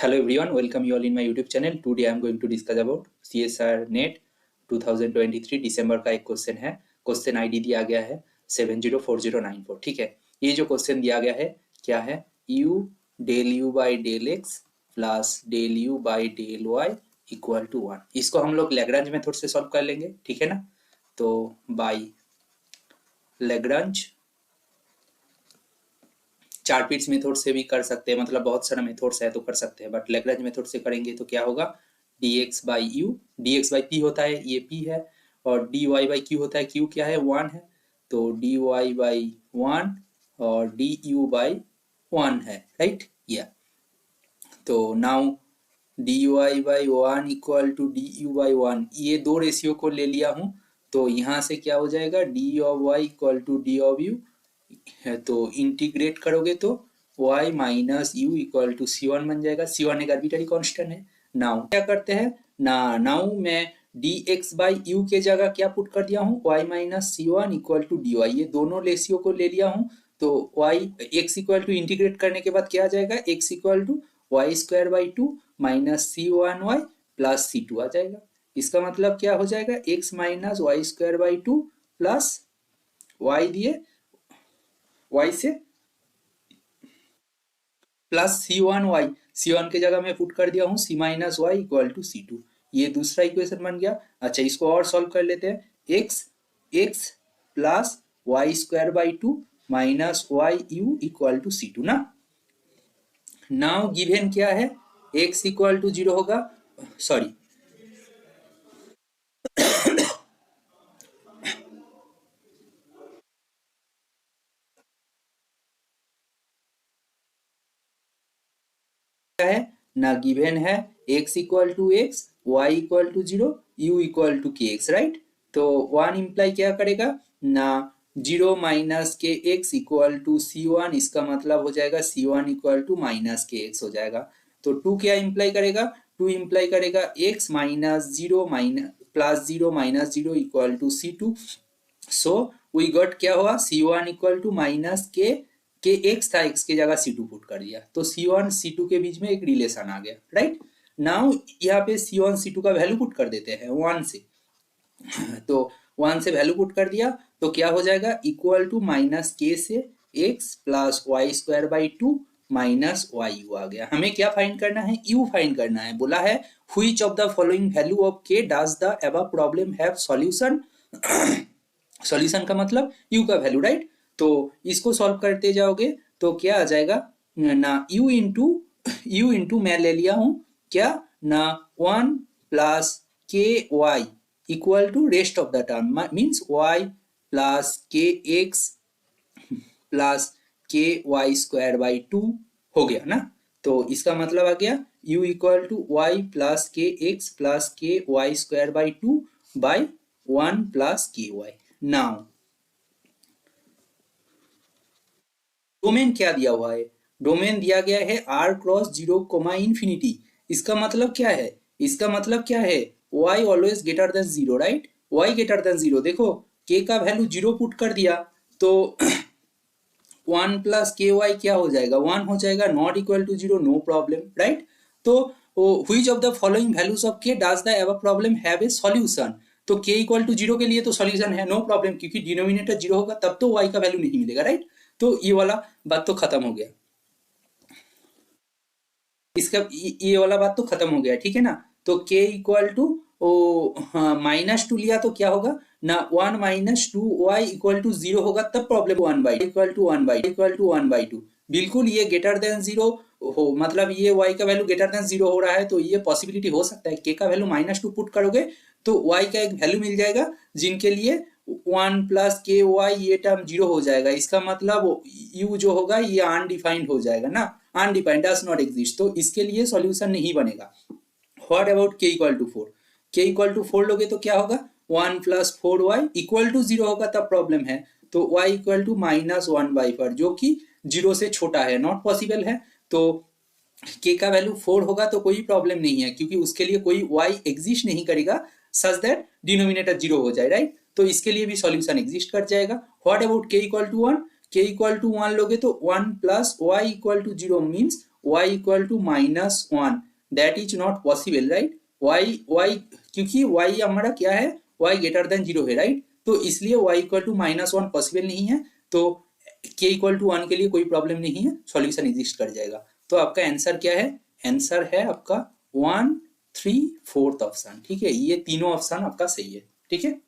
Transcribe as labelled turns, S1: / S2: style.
S1: Hello everyone, welcome you all in my YouTube channel. Today I am going to discuss about CSR NET 2023 दिसंबर का एक question है। Question ID दिया गया है 704094। ठीक है, ये जो क्वेश्चन दिया गया है क्या है, u del u by del x plus del u by del y equal to 1। इसको हम लोग लैग्रांज मेथड से सॉल्व कर लेंगे, ठीक है ना। तो बाई लैग्रांज चार पिट्स मेथड से भी कर सकते हैं, मतलब बहुत सारा मेथड्स है तो कर सकते हैं, बट लैग्रांज मेथड से करेंगे तो क्या होगा, dx by you, dx by P होता है, ये p है, और dy बाई q होता है, q क्या है 1 है, तो dy बाई 1 और du बाई 1 है, राइट। या तो now dy by 1 equal to du by 1, ये दो रेशियो को ले लिया हूँ, तो यहाँ से क्या हो जाएगा d of y equal to d of u है, तो इंटीग्रेट करोगे तो y minus u equal to c1 बन जाएगा। c1 एक आर्बिट्ररी कांस्टेंट है। नाउ क्या करते हैं नाउ मैं dx बाई यू के जगह क्या पुट कर दिया हूँ, y minus c1 equal to dy, ये दोनों रेशियो को ले लिया हूँ, तो y x equal to integrate करने के बाद क्या आ जाएगा, x equal to y square by two minus c1y plus c2 आ जाएगा। इसका मतलब क्या हो जाएगा, x minus y square by two plus y दिए y से प्लस c1 के जगह में पुट कर दिया हूँ c minus y equal to c2, ये दूसरा इक्वेशन बन गया। अच्छा, इसको और सॉल्व कर लेते हैं, x plus Y square by two minus Y u equal to c2 ना। नाउ गिवन क्या है, x इक्वल टू 0 होगा, सॉरी है ना, गिवन है x equal to x, y equal to 0, u equal to k x, right. तो 1 imply क्या करेगा ना, 0 minus k x equal to c1, इसका मतलब हो जाएगा c1 equal to minus k x हो जाएगा। तो 2 क्या इंप्लाई करेगा, 2 इंप्लाई करेगा x minus 0 minus plus 0 minus 0 equal to c2। So we got क्या हुआ, c1 equal to minus k x था, एक्स के जगह c2 पुट कर दिया, तो c1 c2 के बीच में एक रिलेशन आ गया, राइट। नाउ यहाँ पे c1 c2 का वैल्यू पुट कर देते हैं 1 से, तो 1 से वैल्यू पुट कर दिया तो क्या हो जाएगा, इक्वल टू माइनस के से x plus Y square by two minus Y U आ गया। हमें क्या फाइंड करना है, u फाइंड करना है। बोला है which of the following value of k does the above problem have solution. Solution का मतलब u का वैल्यू, राइट। तो इसको सॉल्व करते जाओगे तो क्या आ जाएगा ना, u इंटू मैं ले लिया हूं क्या ना 1 plus k y equal to rest of the term means y plus k x plus k y square by two हो गया ना। तो इसका मतलब आ गया u equal to y plus k x plus k y square by two by 1 plus k y. Now domain क्या दिया हुआ है, डोमेन दिया गया है r क्रॉस 0 कोमा इंफिनिटी। इसका मतलब क्या है, इसका मतलब क्या है, y always greater than 0, right. y greater than 0, देखो k का वैल्यू 0 पुट कर दिया तो 1 प्लस के वाई क्या हो जाएगा, 1 हो जाएगा, not equal to 0, no problem, right. तो which of the following values of k does the above problem have a solution, तो k इक्वल टू 0 के लिए तो सॉल्यूशन है, नो प्रॉब्लम, क्योंकि डिनोमिनेटर 0 होगा तब तो y का वैल्यू नहीं मिलेगा, राइट। तो ये वाला बात तो खत्म हो गया, इसका ये वाला बात तो खत्म हो गया, ठीक है ना। तो k equal to minus two लिया तो क्या होगा ना, 1 minus two y equal to 0 होगा, तब problem 1 by equal to 1 by 2, बिल्कुल ये ग्रेटर देन 0 हो, मतलब ये y का वैल्यू ग्रेटर देन 0 हो रहा है, तो ये पॉसिबिलिटी हो सकता है k का वैल्यू माइनस टू पुट करोगे तो y का एक वैल्यू मिल जाएगा जिनके लिए 1 प्लस के वाई ये टर्म 0 हो जाएगा। इसका मतलब u जो होगा ये अनडिफाइंड हो जाएगा ना, अनडिफाइंड डज नॉट एग्जिस्ट, तो इसके लिए सॉल्यूशन नहीं बनेगा। What about k equal to 4, k equal to 4 लोगे तो क्या होगा, 1 प्लस 4y इक्वल टू 0 होगा, तब प्रॉब्लम है, तो y equal to minus 1 by 4 जो कि 0 से छोटा है, नॉट पॉसिबल है। तो k का वैल्यू 4 होगा तो कोई प्रॉब्लम नहीं है, क्योंकि उसके लिए कोई y एग्जिस्ट नहीं करेगा सच दैट डिनोमिनेटर 0 हो जाए, राइट। तो इसके लिए भी सॉल्यूशन एग्जिस्ट कर जाएगा। What about k equal to 1, k equal to 1 लोगे तो 1 plus y equal to 0 means y equal to -1, that is not possible, right. y क्योंकि y हमारा क्या है, y ग्रेटर देन 0 है, राइट। तो इसलिए y इक्वल टू -1 पॉसिबल नहीं है। तो k इक्वल टू 1 के लिए कोई प्रॉब्लम नहीं है, सॉल्यूशन एग्जिस्ट कर जाएगा। तो आपका आंसर क्या है, आंसर है आपका 1, 3, 4 ऑप्शन। ठीक है, ये तीनों ऑप्शन आपका सही है। ठीक है।